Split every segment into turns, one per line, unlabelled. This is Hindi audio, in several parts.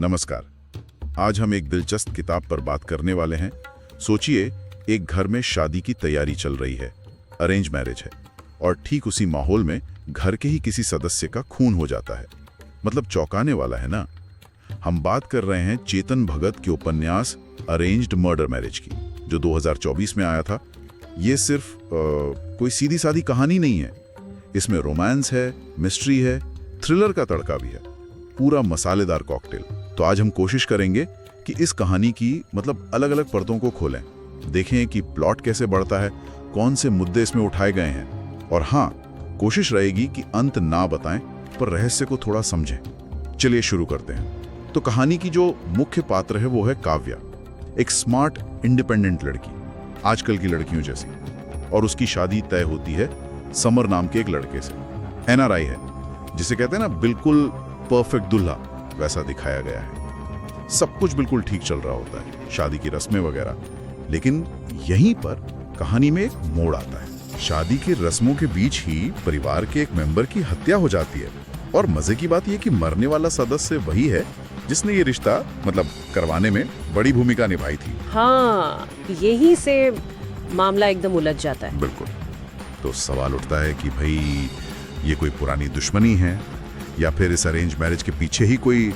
नमस्कार। आज हम एक दिलचस्प किताब पर बात करने वाले हैं। सोचिए, एक घर में शादी की तैयारी चल रही है, अरेंज मैरिज है, और ठीक उसी माहौल में घर के ही किसी सदस्य का खून हो जाता है। मतलब चौंकाने वाला है ना। हम बात कर रहे हैं चेतन भगत के उपन्यास अरेंज्ड मर्डर मैरिज की, जो 2024 में आया था। ये सिर्फ कोई सीधी सादी कहानी नहीं है। इसमें रोमांस है, मिस्ट्री है, थ्रिलर का तड़का भी है, पूरा मसालेदार कॉकटेल। तो आज हम कोशिश करेंगे कि इस कहानी की अलग अलग परतों को खोलें, देखें कि प्लॉट कैसे बढ़ता है, कौन से मुद्दे इसमें उठाए गए हैं, और हाँ, कोशिश रहेगी कि अंत ना बताएं पर रहस्य को थोड़ा समझें। चलिए शुरू करते हैं। तो कहानी की जो मुख्य पात्र है वो है काव्या, एक स्मार्ट इंडिपेंडेंट लड़की, आजकल की लड़कियों जैसी। और उसकी शादी तय होती है समर नाम के एक लड़के से। एनआरआई है, जिसे कहते हैं ना, बिल्कुल परफेक्ट दूल्हा वैसा दिखाया गया है। सब कुछ बिल्कुल ठीक चल रहा होता है, शादी की रस्में वगैरह। लेकिन यहीं पर कहानी में एक मोड़ आता है। शादी की रस्मों के बीच ही परिवार के एक मेंबर की हत्या हो जाती है। और मजे की बात यह कि मरने वाला सदस्य वही है जिसने ये रिश्ता करवाने में बड़ी भूमिका निभाई थी।
हाँ, यही से मामला एकदम उलझ जाता है।
बिल्कुल। तो सवाल उठता है कि भाई, ये कोई पुरानी दुश्मनी है या फिर इस अरेंज मैरिज के पीछे ही कोई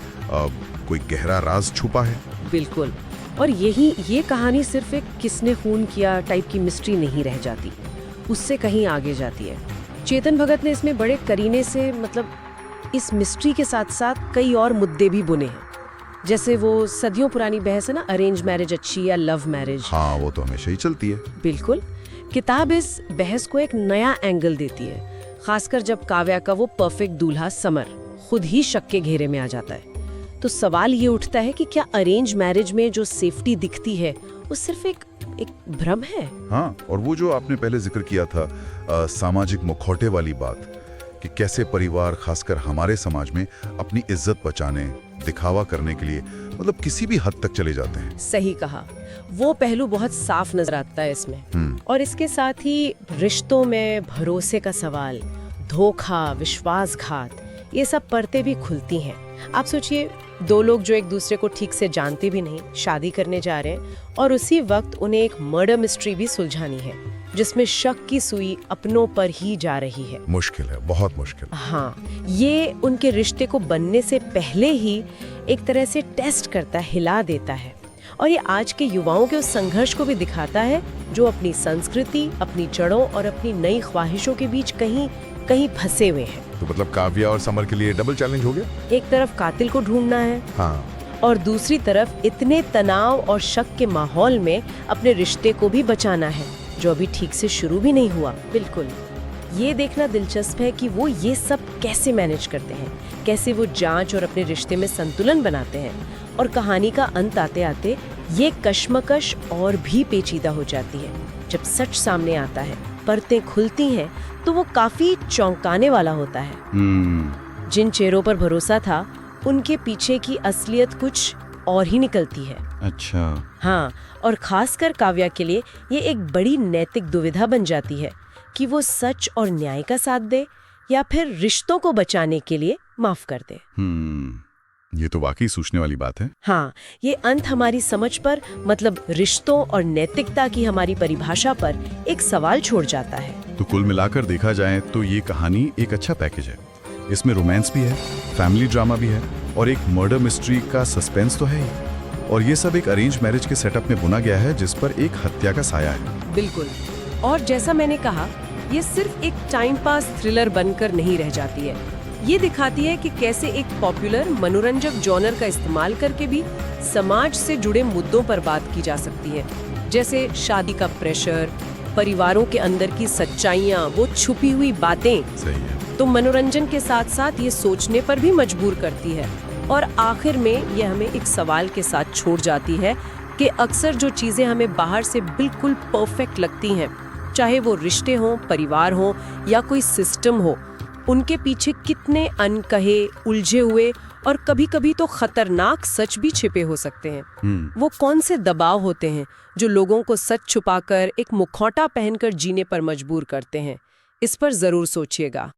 गहरा राज छुपा है।
बिल्कुल। और ये कहानी सिर्फ एक किसने खून किया टाइप की मिस्ट्री नहीं रह जाती, उससे कहीं आगे जाती है। चेतन भगत ने इसमें बड़े करीने से इस मिस्ट्री के साथ साथ कई और मुद्दे भी बुने हैं। जैसे वो सदियों पुरानी बहस है ना, अरेंज मैरिज अच्छी या लव मैरिज।
हाँ, वो तो हमेशा ही चलती है।
बिल्कुल। किताब इस बहस को एक नया एंगल देती है, खासकर जब काव्या का वो परफेक्ट दूल्हा समर खुद ही शक के घेरे में आ जाता है। तो सवाल ये उठता है कि क्या अरेंज मैरिज में जो सेफ्टी दिखती है वो सिर्फ एक भ्रम है।
हाँ, और वो जो आपने पहले जिक्र किया था, सामाजिक मुखौटे वाली बात, कि कैसे परिवार, खासकर हमारे समाज में, अपनी इज्जत बचाने, दिखावा करने के लिए किसी भी हद तक चले जाते हैं।
सही कहा। वो पहलू बहुत साफ नजर आता है इसमें। और इसके साथ ही रिश्तों में भरोसे का सवाल, धोखा, विश्वासघात, ये सब परतें भी खुलती हैं। आप सोचिए, दो लोग जो एक दूसरे को ठीक से जानते भी नहीं, शादी करने जा रहे हैं, और उसी वक्त उन्हें एक मर्डर मिस्ट्री भी सुलझानी है, जिसमें शक की सुई अपनों पर ही जा रही है।
मुश्किल है, बहुत मुश्किल।
हाँ, ये उनके रिश्ते को बनने से पहले ही एक तरह से टेस्ट करता, हिला देता है। और ये आज के युवाओं के उस संघर्ष को भी दिखाता है, जो अपनी संस्कृति, अपनी जड़ों और अपनी नई ख्वाहिशों के बीच कहीं कहीं फंसे हुए हैं।
तो काव्या और समर के लिए डबल चैलेंज हो गया।
एक तरफ कातिल को ढूंढना है,
हाँ,
और दूसरी तरफ इतने तनाव और शक के माहौल में अपने रिश्ते को भी बचाना है, जो अभी ठीक से शुरू भी नहीं हुआ। बिल्कुल। ये देखना दिलचस्प है कि वो ये सब कैसे मैनेज करते हैं, कैसे वो जांच और अपने रिश्ते में संतुलन बनाते हैं। और कहानी का अंत आते आते ये कश्मकश और भी पेचीदा हो जाती है। जब सच सामने आता है, परतें खुलती हैं, तो वो काफी चौंकाने वाला होता है। जिन चेहरों पर भरोसा था, उनके पीछे की असलियत कुछ और ही निकलती है।
अच्छा।
हाँ, और खासकर काव्या के लिए ये एक बड़ी नैतिक दुविधा बन जाती है कि वो सच और न्याय का साथ दे या फिर रिश्तों को बचाने के लिए माफ कर दे।
ये तो वाकई सोचने वाली बात है।
हाँ, ये अंत हमारी समझ पर, रिश्तों और नैतिकता की हमारी परिभाषा पर एक सवाल छोड़ जाता है।
तो कुल मिलाकर देखा जाए तो ये कहानी एक अच्छा पैकेज है। इसमें रोमांस भी है, फैमिली ड्रामा भी है, और एक मर्डर मिस्ट्री का सस्पेंस तो है ही। और ये सब एक अरेंज मैरिज के सेटअप में बुना गया है, जिस पर एक हत्या का साया है।
बिल्कुल। और जैसा मैंने कहा, ये सिर्फ एक टाइम पास थ्रिलर बनकर नहीं रह जाती है। ये दिखाती है कि कैसे एक पॉपुलर मनोरंजक जॉनर का इस्तेमाल करके भी समाज से जुड़े मुद्दों पर बात की जा सकती है, जैसे शादी का प्रेशर, परिवारों के अंदर की सच्चाइयाँ, वो छुपी हुई बातें।
सही है।
तो मनोरंजन के साथ साथ ये सोचने पर भी मजबूर करती है। और आखिर में ये हमें एक सवाल के साथ छोड़ जाती है कि अक्सर जो चीजें हमें बाहर से बिल्कुल परफेक्ट लगती हैं, चाहे वो रिश्ते हों, परिवार हो या कोई सिस्टम हो, उनके पीछे कितने अनकहे, उलझे हुए और कभी कभी तो खतरनाक सच भी छिपे हो सकते हैं। वो कौन से दबाव होते हैं जो लोगों को सच छुपाकर एक मुखौटा पहनकर जीने पर मजबूर करते हैं? इस पर जरूर सोचिएगा।